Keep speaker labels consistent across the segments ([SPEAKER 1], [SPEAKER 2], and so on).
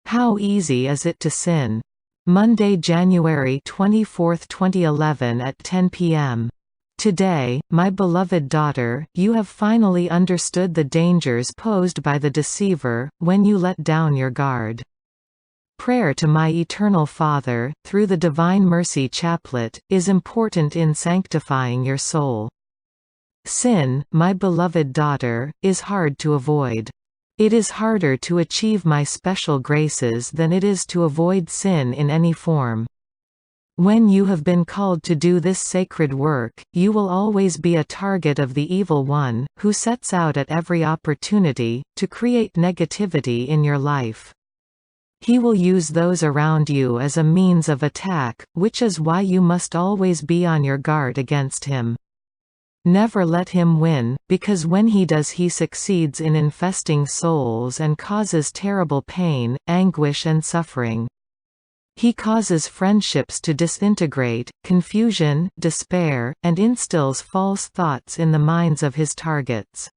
[SPEAKER 1] How easy is it to sin? Monday, January 24, 2011 at 10 p.m. Today, my beloved daughter, you have finally understood the dangers posed by the deceiver, when you let down your guard. Prayer to my Eternal Father, through the Divine Mercy Chaplet, is important in sanctifying your soul. Sin, my beloved daughter, is hard to avoid. It is harder to achieve my special graces than it is to avoid sin in any form. When you have been called to do this sacred work, you will always be a target of the Evil One, who sets out at every opportunity to create negativity in your life. He will use those around you as a means of attack, which is why you must always be on your guard against him. Never let him win, because when he does he succeeds in infesting souls and causes terrible pain, anguish and suffering. He causes friendships to disintegrate, confusion, despair, and instills false thoughts in the minds of his targets.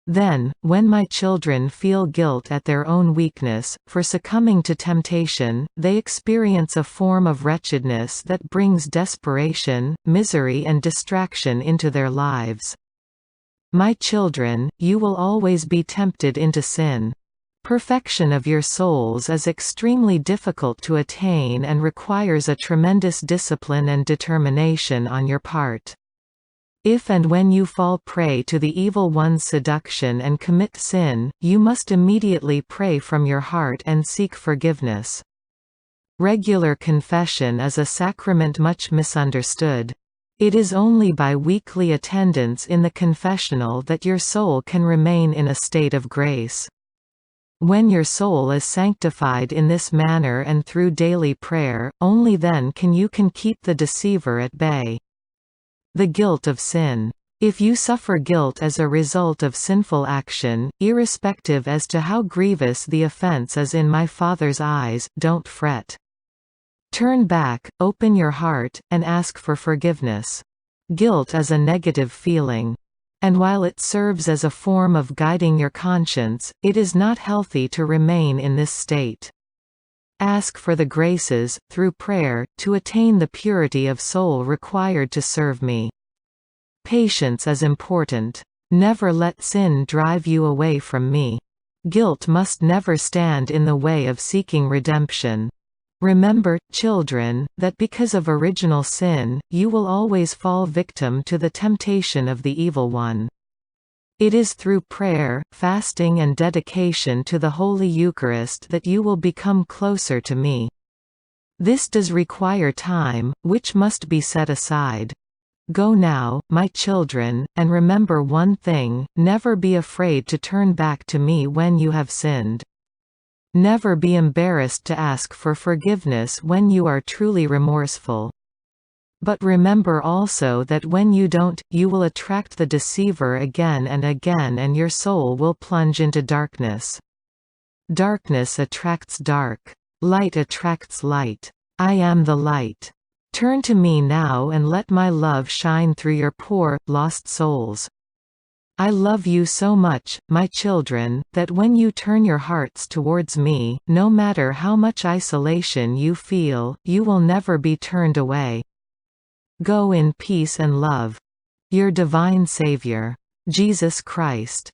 [SPEAKER 1] Then, when my children feel guilt at their own weakness, for succumbing to temptation, they experience a form of wretchedness that brings desperation, misery and distraction into their lives. My children, you will always be tempted into sin. Perfection of your souls is extremely difficult to attain and requires a tremendous discipline and determination on your part. If and when you fall prey to the Evil One's seduction and commit sin, you must immediately pray from your heart and seek forgiveness. Regular confession is a sacrament much misunderstood. It is only by weekly attendance in the confessional that your soul can remain in a state of grace. When your soul is sanctified in this manner and through daily prayer, only then can keep the deceiver at bay. The guilt of sin. If you suffer guilt as a result of sinful action, irrespective as to how grievous the offense is in my Father's eyes, don't fret. Turn back, open your heart, and ask for forgiveness. Guilt is a negative feeling. And while it serves as a form of guiding your conscience, it is not healthy to remain in this state. Ask for the graces, through prayer, to attain the purity of soul required to serve me. Patience is important. Never let sin drive you away from me. Guilt must never stand in the way of seeking redemption. Remember, children, that because of original sin, you will always fall victim to the temptation of the Evil One. It is through prayer, fasting and dedication to the Holy Eucharist that you will become closer to me. This does require time, which must be set aside. Go now, my children, and remember one thing: never be afraid to turn back to me when you have sinned. Never be embarrassed to ask for forgiveness when you are truly remorseful. But remember also that when you don't, you will attract the deceiver again and your soul will plunge into darkness. Darkness attracts dark. Light attracts light. I am the light. Turn to me now and let my love shine through your poor, lost souls. I love you so much, my children, that when you turn your hearts towards me, no matter how much isolation you feel, you will never be turned away. Go in peace and love. Your divine Savior, Jesus Christ.